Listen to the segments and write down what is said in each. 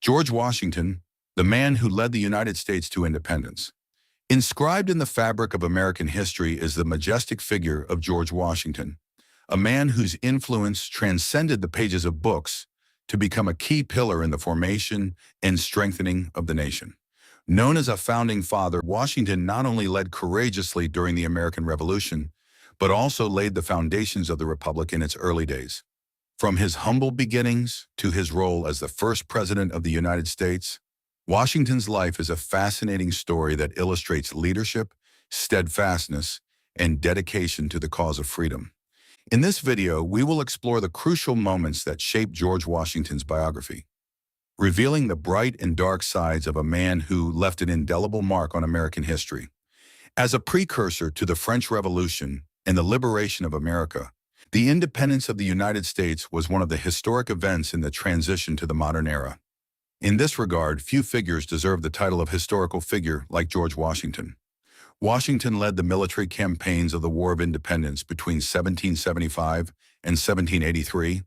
George Washington, the man who led the United States to independence. Inscribed in the fabric of American history is the majestic figure of George Washington, a man whose influence transcended the pages of books to become a key pillar in the formation and strengthening of the nation. Known as a founding father, Washington not only led courageously during the American Revolution, but also laid the foundations of the Republic in its early days. From his humble beginnings to his role as the first president of the United States, Washington's life is a fascinating story that illustrates leadership, steadfastness, and dedication to the cause of freedom. In this video, we will explore the crucial moments that shaped George Washington's biography, revealing the bright and dark sides of a man who left an indelible mark on American history. As a precursor to the French Revolution and the liberation of America, the independence of the United States was one of the historic events in the transition to the modern era. In this regard, few figures deserve the title of historical figure like George Washington. Washington led the military campaigns of the War of Independence between 1775 and 1783,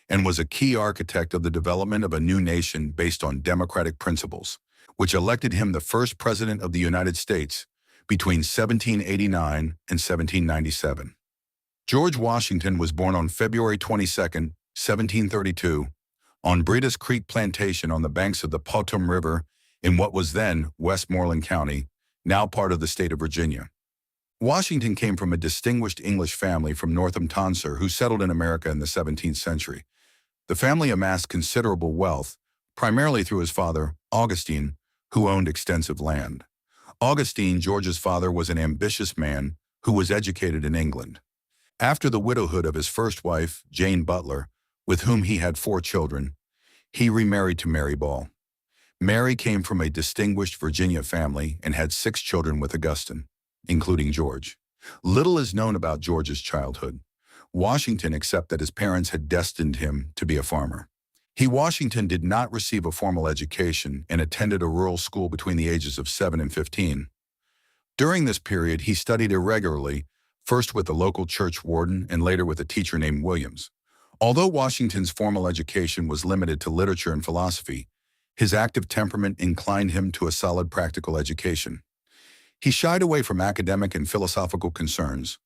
and was a key architect of the development of a new nation based on democratic principles, which elected him the first president of the United States between 1789 and 1797. George Washington was born on February 22, 1732, on Bridges Creek Plantation on the banks of the Potomac River in what was then Westmoreland County, now part of the state of Virginia. Washington came from a distinguished English family from Northamptonshire who settled in America in the 17th century. The family amassed considerable wealth, primarily through his father, Augustine, who owned extensive land. Augustine, George's father, was an ambitious man who was educated in England. After the widowhood of his first wife, Jane Butler, with whom he had 4 children, he remarried to Mary Ball. Mary came from a distinguished Virginia family and had 6 children with Augustine, including George. Little is known about George's childhood. Washington except that his parents had destined him to be a farmer. Washington did not receive a formal education and attended a rural school between the ages of 7 and 15. During this period, he studied irregularly, first with the local church warden and later with a teacher named Williams. Although Washington's formal education was limited to literature and philosophy, his active temperament inclined him to a solid practical education. He shied away from academic and philosophical concerns,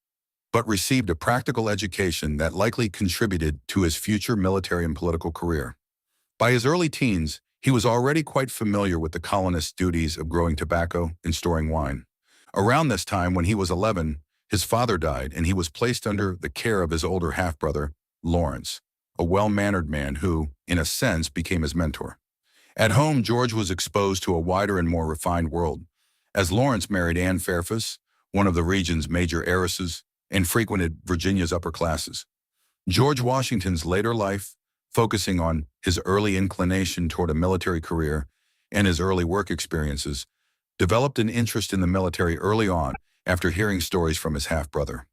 but received a practical education that likely contributed to his future military and political career. By his early teens, he was already quite familiar with the colonists' duties of growing tobacco and storing wine. Around this time, when he was 11, his father died and he was placed under the care of his older half-brother, Lawrence, a well-mannered man who, in a sense, became his mentor. At home, George was exposed to a wider and more refined world, as Lawrence married Anne Fairfax, one of the region's major heiresses, and frequented Virginia's upper classes. George Washington's later life, focusing on his early inclination toward a military career and his early work experiences, developed an interest in the military early on after hearing stories from his half-brother.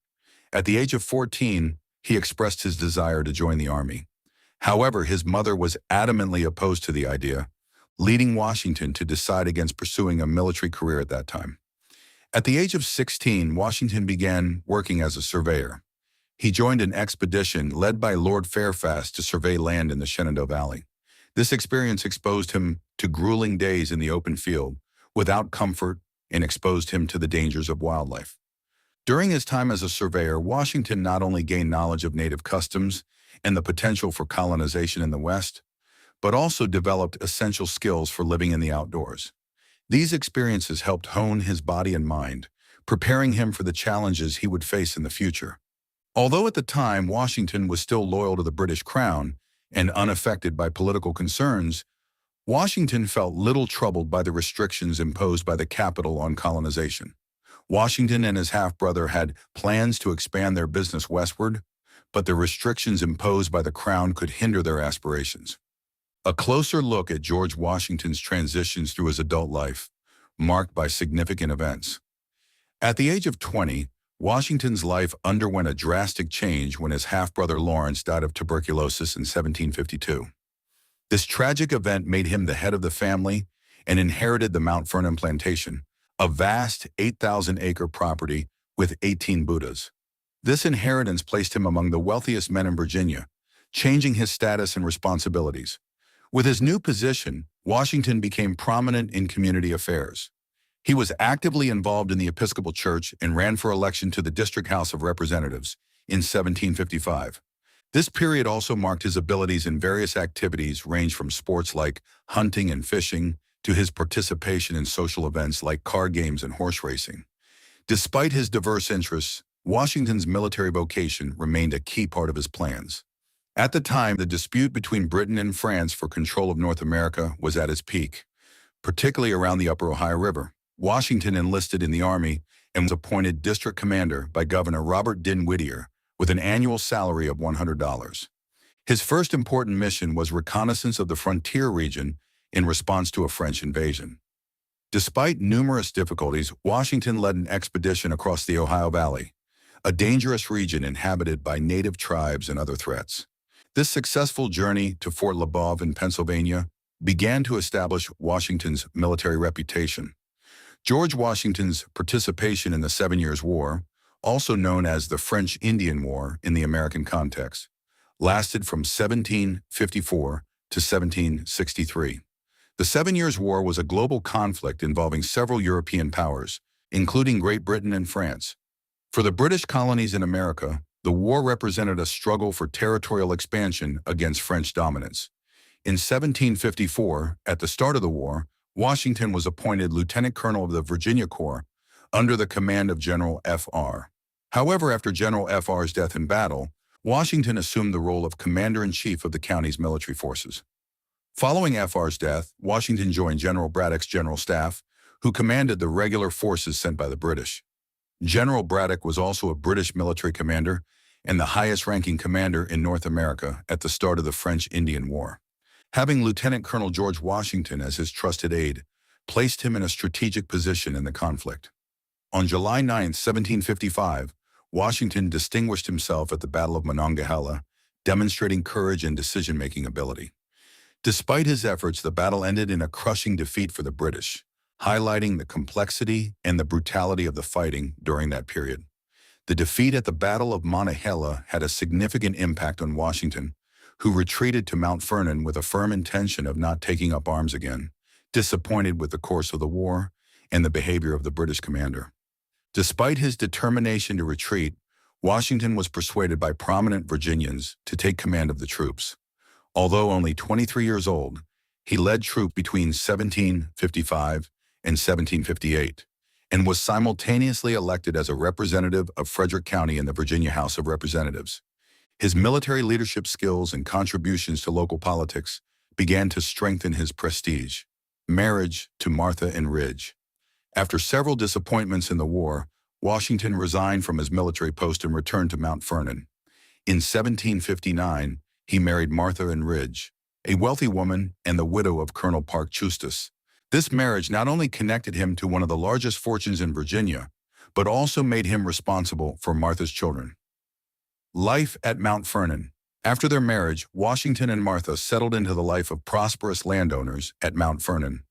At the age of 14, he expressed his desire to join the army. However, his mother was adamantly opposed to the idea, leading Washington to decide against pursuing a military career at that time. At the age of 16, Washington began working as a surveyor. He joined an expedition led by Lord Fairfax to survey land in the Shenandoah Valley. This experience exposed him to grueling days in the open field, without comfort, and exposed him to the dangers of wildlife. During his time as a surveyor, Washington not only gained knowledge of native customs and the potential for colonization in the West, but also developed essential skills for living in the outdoors. These experiences helped hone his body and mind, preparing him for the challenges he would face in the future. Although at the time Washington was still loyal to the British Crown and unaffected by political concerns, Washington felt little troubled by the restrictions imposed by the capital on colonization. Washington and his half-brother had plans to expand their business westward, but the restrictions imposed by the Crown could hinder their aspirations. A closer look at George Washington's transitions through his adult life, marked by significant events. At the age of 20, Washington's life underwent a drastic change when his half-brother Lawrence died of tuberculosis in 1752. This tragic event made him the head of the family and inherited the Mount Vernon plantation, a vast 8,000-acre property with 18 Buddhas. This inheritance placed him among the wealthiest men in Virginia, changing his status and responsibilities. With his new position, Washington became prominent in community affairs. He was actively involved in the Episcopal Church and ran for election to the District House of Representatives in 1755. This period also marked his abilities in various activities ranged from sports like hunting and fishing to his participation in social events like card games and horse racing. Despite his diverse interests, Washington's military vocation remained a key part of his plans. At the time, the dispute between Britain and France for control of North America was at its peak, particularly around the Upper Ohio River. Washington enlisted in the Army and was appointed district commander by Governor Robert Dinn Whittier with an annual salary of $100. His first important mission was reconnaissance of the frontier region in response to a French invasion. Despite numerous difficulties, Washington led an expedition across the Ohio Valley, a dangerous region inhabited by native tribes and other threats. This successful journey to Fort Leboeuf in Pennsylvania began to establish Washington's military reputation. George Washington's participation in the 7 Years' War, also known as the French-Indian War in the American context, lasted from 1754 to 1763. The 7 Years' War was a global conflict involving several European powers, including Great Britain and France. For the British colonies in America, the war represented a struggle for territorial expansion against French dominance. In 1754, at the start of the war, Washington was appointed Lieutenant Colonel of the Virginia Corps under the command of General F.R. However, after General F.R.'s death in battle, Washington assumed the role of Commander-in-Chief of the county's military forces. Following F.R.'s death, Washington joined General Braddock's general staff, who commanded the regular forces sent by the British. General Braddock was also a British military commander and the highest-ranking commander in North America at the start of the French-Indian War. Having Lieutenant Colonel George Washington as his trusted aide placed him in a strategic position in the conflict. On July 9, 1755, Washington distinguished himself at the Battle of Monongahela, demonstrating courage and decision-making ability. Despite his efforts, the battle ended in a crushing defeat for the British, highlighting the complexity and the brutality of the fighting during that period. The defeat at the Battle of Monongahela had a significant impact on Washington, who retreated to Mount Vernon with a firm intention of not taking up arms again, disappointed with the course of the war and the behavior of the British commander. Despite his determination to retreat, Washington was persuaded by prominent Virginians to take command of the troops. Although only 23 years old, he led troops between 1755 and 1758, and was simultaneously elected as a representative of Frederick County in the Virginia House of Representatives. His military leadership skills and contributions to local politics began to strengthen his prestige. Marriage to Martha and Ridge. After several disappointments in the war, Washington resigned from his military post and returned to Mount Vernon. In 1759, he married Martha and Ridge, a wealthy woman and the widow of Colonel Parke Custis. This marriage not only connected him to one of the largest fortunes in Virginia, but also made him responsible for Martha's children. Life at Mount Vernon. After their marriage, Washington and Martha settled into the life of prosperous landowners at Mount Vernon.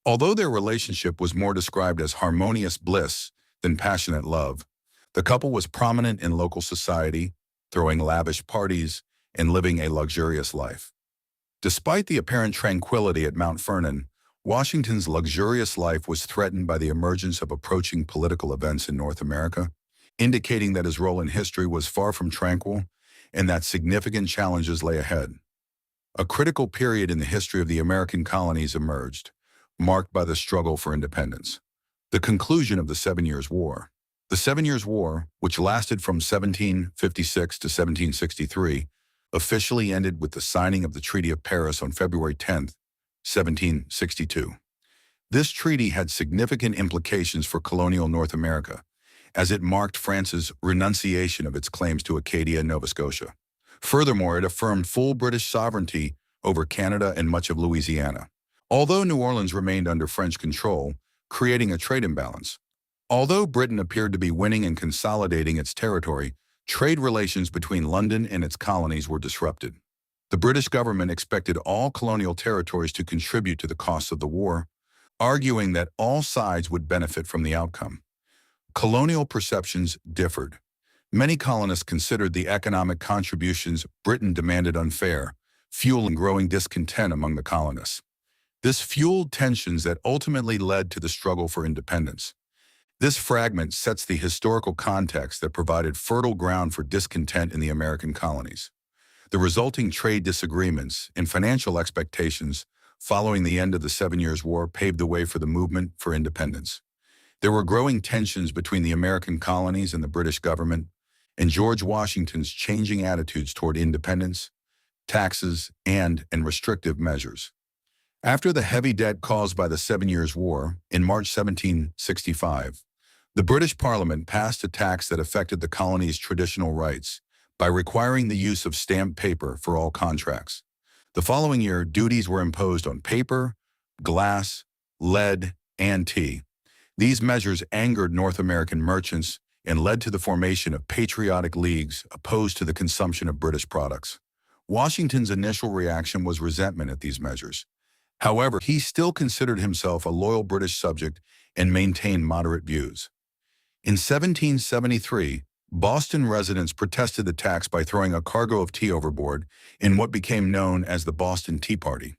Although their relationship was more described as harmonious bliss than passionate love, the couple was prominent in local society, throwing lavish parties and living a luxurious life. Despite the apparent tranquility at Mount Vernon, Washington's luxurious life was threatened by the emergence of approaching political events in North America, indicating that his role in history was far from tranquil and that significant challenges lay ahead. A critical period in the history of the American colonies emerged, marked by the struggle for independence. The conclusion of the 7 Years' War. The 7 Years' War, which lasted from 1756 to 1763, officially ended with the signing of the Treaty of Paris on February 10, 1762. This treaty had significant implications for colonial North America, as it marked France's renunciation of its claims to Acadia and Nova Scotia. Furthermore, it affirmed full British sovereignty over Canada and much of Louisiana, although New Orleans remained under French control, creating a trade imbalance. Although Britain appeared to be winning and consolidating its territory, trade relations between London and its colonies were disrupted. The British government expected all colonial territories to contribute to the costs of the war, arguing that all sides would benefit from the outcome. Colonial perceptions differed. Many colonists considered the economic contributions Britain demanded unfair, fueling growing discontent among the colonists. This fueled tensions that ultimately led to the struggle for independence. This fragment sets the historical context that provided fertile ground for discontent in the American colonies. The resulting trade disagreements and financial expectations following the end of the 7 Years' War paved the way for the movement for independence. There were growing tensions between the American colonies and the British government, and George Washington's changing attitudes toward independence, taxes, and restrictive measures. After the heavy debt caused by the 7 Years' War, in March 1765, the British Parliament passed a tax that affected the colony's traditional rights by requiring the use of stamped paper for all contracts. The following year, duties were imposed on paper, glass, lead, and tea. These measures angered North American merchants and led to the formation of patriotic leagues opposed to the consumption of British products. Washington's initial reaction was resentment at these measures. However, he still considered himself a loyal British subject and maintained moderate views. In 1773, Boston residents protested the tax by throwing a cargo of tea overboard in what became known as the Boston Tea Party.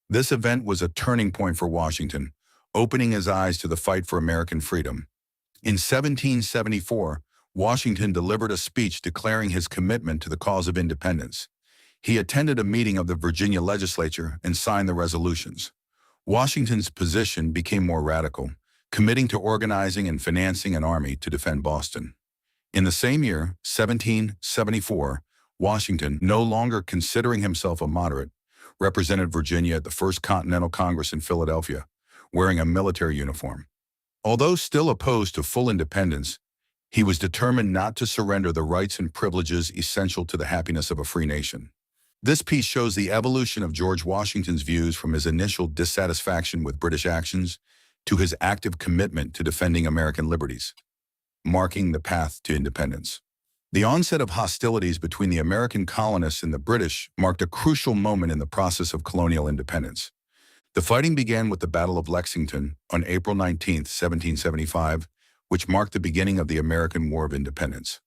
This event was a turning point for Washington, opening his eyes to the fight for American freedom. In 1774, Washington delivered a speech declaring his commitment to the cause of independence. He attended a meeting of the Virginia legislature and signed the resolutions. Washington's position became more radical, committing to organizing and financing an army to defend Boston. In the same year, 1774, Washington, no longer considering himself a moderate, represented Virginia at the First Continental Congress in Philadelphia, wearing a military uniform. Although still opposed to full independence, he was determined not to surrender the rights and privileges essential to the happiness of a free nation. This piece shows the evolution of George Washington's views from his initial dissatisfaction with British actions to his active commitment to defending American liberties, marking the path to independence. The onset of hostilities between the American colonists and the British marked a crucial moment in the process of colonial independence. The fighting began with the Battle of Lexington on April 19, 1775, which marked the beginning of the American War of Independence.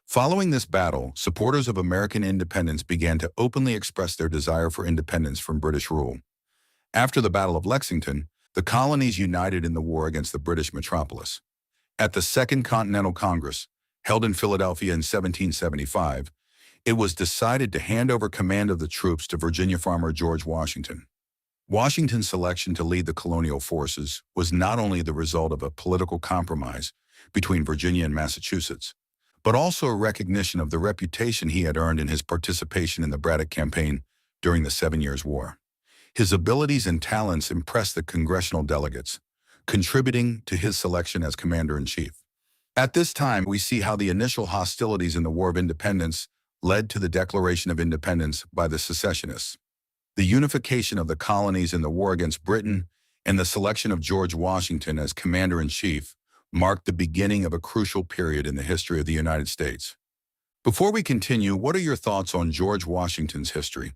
Following this battle, supporters of American independence began to openly express their desire for independence from British rule. After the Battle of Lexington, the colonies united in the war against the British metropolis. At the Second Continental Congress, held in Philadelphia in 1775, it was decided to hand over command of the troops to Virginia farmer George Washington. Washington's selection to lead the colonial forces was not only the result of a political compromise between Virginia and Massachusetts, but also a recognition of the reputation he had earned in his participation in the Braddock Campaign during the 7 Years' War. His abilities and talents impressed the congressional delegates, contributing to his selection as commander-in-chief. At this time, we see how the initial hostilities in the War of Independence led to the Declaration of Independence by the secessionists. The unification of the colonies in the war against Britain and the selection of George Washington as commander-in-chief marked the beginning of a crucial period in the history of the United States. Before we continue, what are your thoughts on George Washington's history?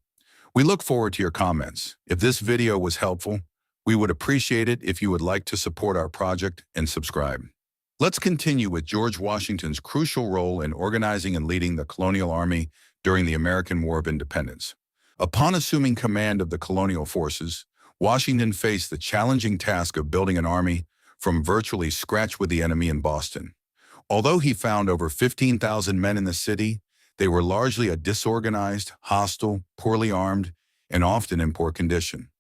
We look forward to your comments. If this video was helpful, we would appreciate it if you would like to support our project and subscribe. Let's continue with George Washington's crucial role in organizing and leading the colonial army during the American War of Independence. Upon assuming command of the colonial forces, Washington faced the challenging task of building an army from virtually scratch with the enemy in Boston. Although he found over 15,000 men in the city, they were largely a disorganized, hostile, poorly armed, and often in poor condition.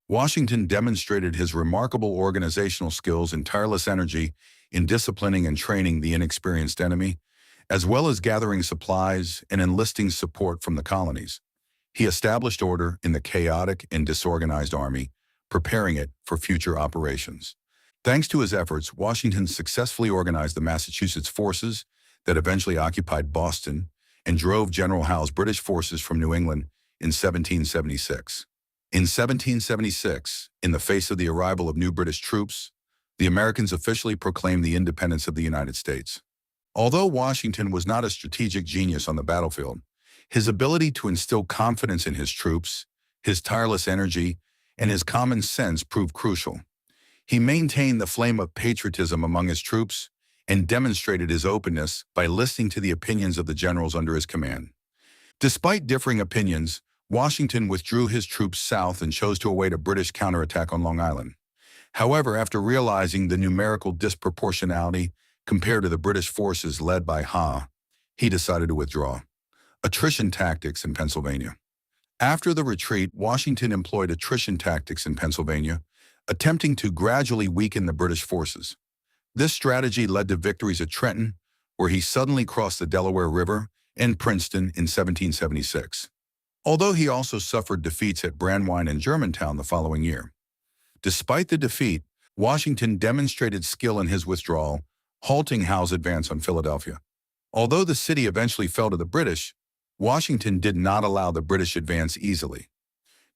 Washington demonstrated his remarkable organizational skills and tireless energy in disciplining and training the inexperienced enemy, as well as gathering supplies and enlisting support from the colonies. He established order in the chaotic and disorganized army, preparing it for future operations. Thanks to his efforts, Washington successfully organized the Massachusetts forces that eventually occupied Boston and drove General Howe's British forces from New England in 1776. In 1776, in the face of the arrival of new British troops, the Americans officially proclaimed the independence of the United States. Although Washington was not a strategic genius on the battlefield, his ability to instill confidence in his troops, his tireless energy, and his common sense proved crucial. He maintained the flame of patriotism among his troops and demonstrated his openness by listening to the opinions of the generals under his command. Despite differing opinions, Washington withdrew his troops south and chose to await a British counterattack on Long Island. However, after realizing the numerical disproportionality compared to the British forces led by Howe, he decided to withdraw. Attrition tactics in Pennsylvania. After the retreat, Washington employed attrition tactics in Pennsylvania, attempting to gradually weaken the British forces. This strategy led to victories at Trenton, where he suddenly crossed the Delaware River, and Princeton in 1776. Although he also suffered defeats at Brandywine and Germantown the following year. Despite the defeat, Washington demonstrated skill in his withdrawal, halting Howe's advance on Philadelphia. Although the city eventually fell to the British, Washington did not allow the British advance easily.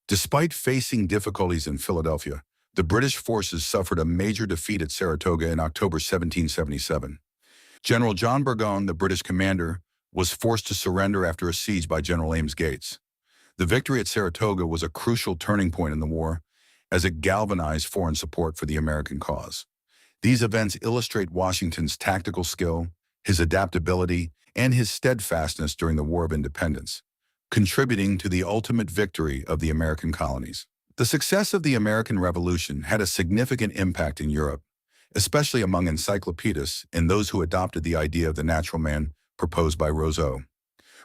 Despite facing difficulties in Philadelphia, the British forces suffered a major defeat at Saratoga in October 1777. General John Burgoyne, the British commander, was forced to surrender after a siege by General Ames Gates. The victory at Saratoga was a crucial turning point in the war, as it galvanized foreign support for the American cause. These events illustrate Washington's tactical skill, his adaptability, and his steadfastness during the War of Independence, contributing to the ultimate victory of the American colonies. The success of the American Revolution had a significant impact in Europe, especially among encyclopedists and those who adopted the idea of the natural man proposed by Rousseau.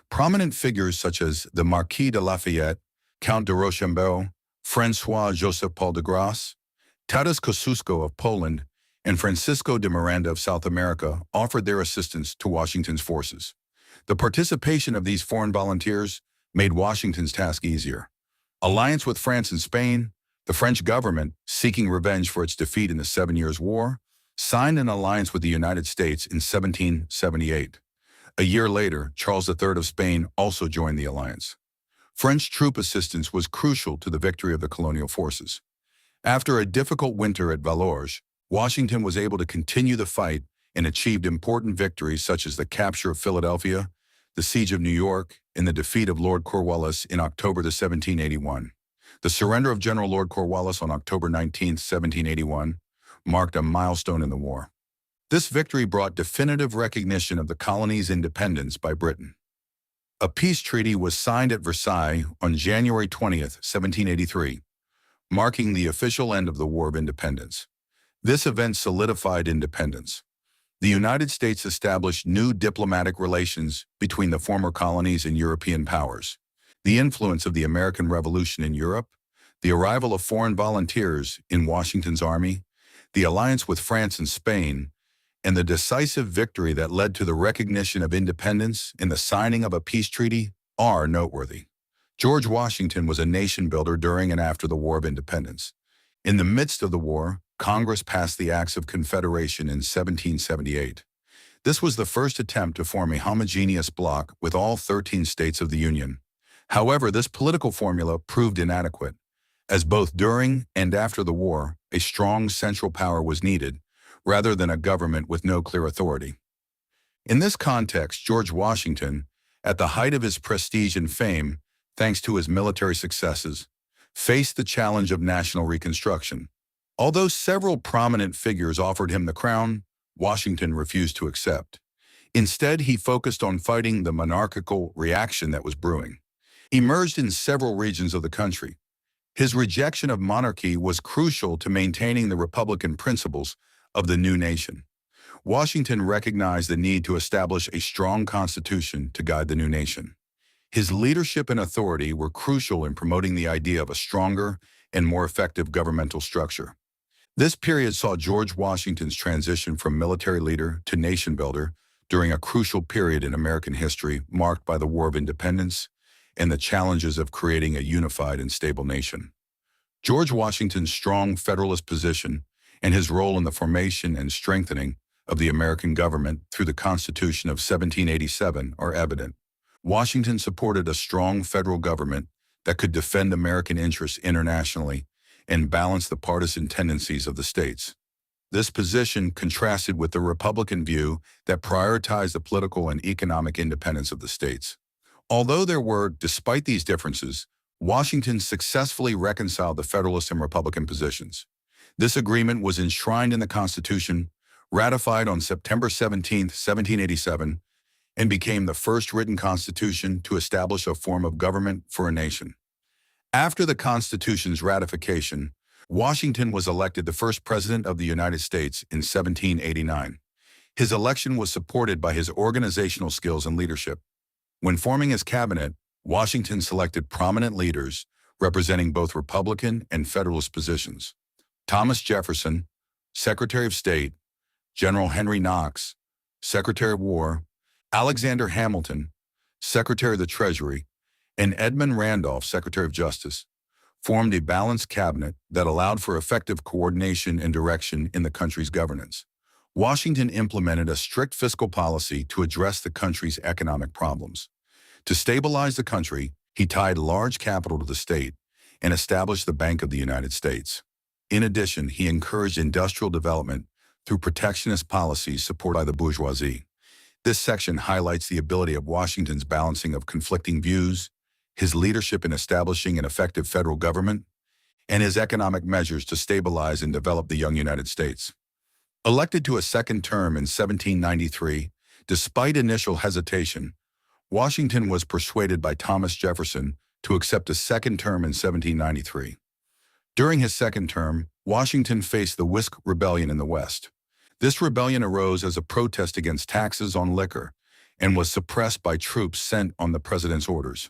Prominent figures such as the Marquis de Lafayette, Count de Rochambeau, François-Joseph Paul de Grasse, Tadas Kosciuszko of Poland, and Francisco de Miranda of South America offered their assistance to Washington's forces. The participation of these foreign volunteers made Washington's task easier. Alliance with France and Spain, the French government, seeking revenge for its defeat in the 7 Years' War, signed an alliance with the United States in 1778. A year later, Charles III of Spain also joined the alliance. French troop assistance was crucial to the victory of the colonial forces. After a difficult winter at Valorges, Washington was able to continue the fight and achieved important victories such as the capture of Philadelphia, the siege of New York, and the defeat of Lord Cornwallis in October 1781. The surrender of General Lord Cornwallis on October 19, 1781, marked a milestone in the war. This victory brought definitive recognition of the colony's independence by Britain. A peace treaty was signed at Versailles on January 20, 1783, marking the official end of the War of Independence. This event solidified independence. The United States established new diplomatic relations between the former colonies and European powers. The influence of the American Revolution in Europe, the arrival of foreign volunteers in Washington's army, the alliance with France and Spain, and the decisive victory that led to the recognition of independence and the signing of a peace treaty are noteworthy. George Washington was a nation builder during and after the War of Independence. In the midst of the war, Congress passed the Acts of Confederation in 1778. This was the first attempt to form a homogeneous bloc with all 13 states of the Union. However, this political formula proved inadequate, as both during and after the war, a strong central power was needed, rather than a government with no clear authority. In this context, George Washington, at the height of his prestige and fame, thanks to his military successes, faced the challenge of national reconstruction. Although several prominent figures offered him the crown, Washington refused to accept. Instead, he focused on fighting the monarchical reaction that was brewing. Emerged in several regions of the country. His rejection of monarchy was crucial to maintaining the republican principles of the new nation. Washington recognized the need to establish a strong constitution to guide the new nation. His leadership and authority were crucial in promoting the idea of a stronger and more effective governmental structure. This period saw George Washington's transition from military leader to nation builder during a crucial period in American history marked by the War of Independence and the challenges of creating a unified and stable nation. George Washington's strong Federalist position and his role in the formation and strengthening of the American government through the Constitution of 1787 are evident. Washington supported a strong federal government that could defend American interests internationally and balance the partisan tendencies of the states. This position contrasted with the Republican view that prioritized the political and economic independence of the states. Although there were, despite these differences, Washington successfully reconciled the Federalist and Republican positions. This agreement was enshrined in the Constitution, ratified on September 17, 1787, and became the first written constitution to establish a form of government for a nation. After the Constitution's ratification, Washington was elected the first president of the United States in 1789. His election was supported by his organizational skills and leadership. When forming his cabinet, Washington selected prominent leaders representing both Republican and Federalist positions. Thomas Jefferson, Secretary of State; General Henry Knox, Secretary of War; Alexander Hamilton, Secretary of the Treasury; and Edmund Randolph, Secretary of Justice, formed a balanced cabinet that allowed for effective coordination and direction in the country's governance. Washington implemented a strict fiscal policy to address the country's economic problems. To stabilize the country, he tied large capital to the state and established the Bank of the United States. In addition, he encouraged industrial development through protectionist policies supported by the bourgeoisie. This section highlights the ability of Washington's balancing of conflicting views, his leadership in establishing an effective federal government, and his economic measures to stabilize and develop the young United States. Elected to a second term in 1793, despite initial hesitation, Washington was persuaded by Thomas Jefferson to accept a second term in 1793. During his second term, Washington faced the Whisk Rebellion in the West. This rebellion arose as a protest against taxes on liquor and was suppressed by troops sent on the president's orders.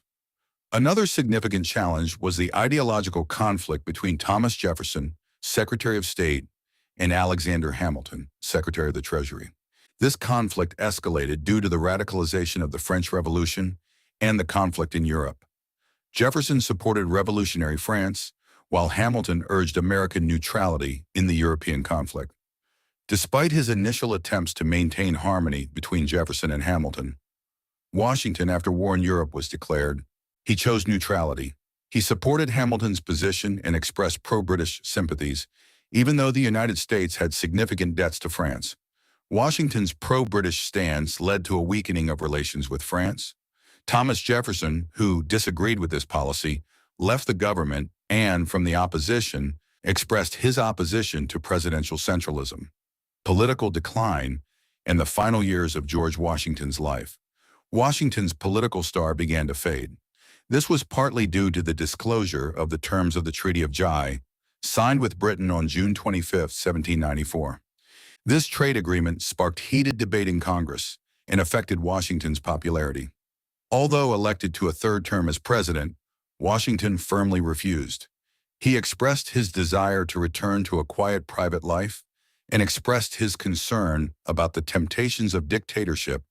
Another significant challenge was the ideological conflict between Thomas Jefferson, Secretary of State, and Alexander Hamilton, Secretary of the Treasury. This conflict escalated due to the radicalization of the French Revolution and the conflict in Europe. Jefferson supported revolutionary France, while Hamilton urged American neutrality in the European conflict. Despite his initial attempts to maintain harmony between Jefferson and Hamilton, Washington, after war in Europe was declared, he chose neutrality. He supported Hamilton's position and expressed pro-British sympathies, even though the United States had significant debts to France. Washington's pro-British stance led to a weakening of relations with France. Thomas Jefferson, who disagreed with this policy, left the government and, from the opposition, expressed his opposition to presidential centralism. Political decline and the final years of George Washington's life. Washington's political star began to fade. This was partly due to the disclosure of the terms of the Treaty of Jai, signed with Britain on June 25, 1794. This trade agreement sparked heated debate in Congress and affected Washington's popularity. Although elected to a third term as president, Washington firmly refused. He expressed his desire to return to a quiet private life and expressed his concern about the temptations of dictatorship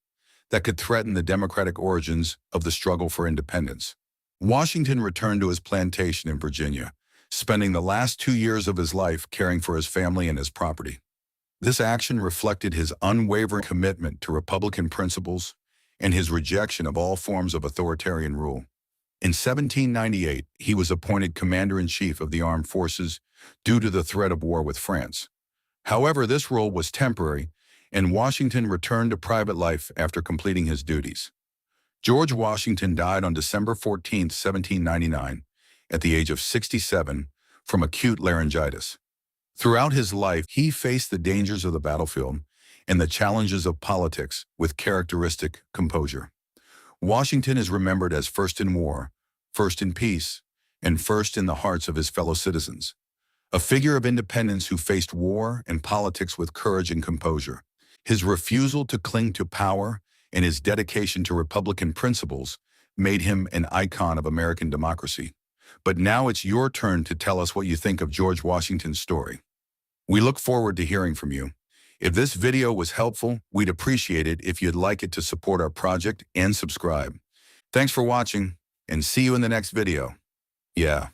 that could threaten the democratic origins of the struggle for independence. Washington returned to his plantation in Virginia, spending the last 2 years of his life caring for his family and his property. This action reflected his unwavering commitment to Republican principles and his rejection of all forms of authoritarian rule. In 1798, he was appointed Commander-in-Chief of the Armed Forces due to the threat of war with France. However, this role was temporary, and Washington returned to private life after completing his duties. George Washington died on December 14, 1799, at the age of 67, from acute laryngitis. Throughout his life, he faced the dangers of the battlefield and the challenges of politics with characteristic composure. Washington is remembered as first in war, first in peace, and first in the hearts of his fellow citizens. A figure of independence who faced war and politics with courage and composure. His refusal to cling to power and his dedication to Republican principles made him an icon of American democracy. But now it's your turn to tell us what you think of George Washington's story. We look forward to hearing from you. If this video was helpful, we'd appreciate it if you'd like it to support our project and subscribe. Thanks for watching, and see you in the next video. Yeah.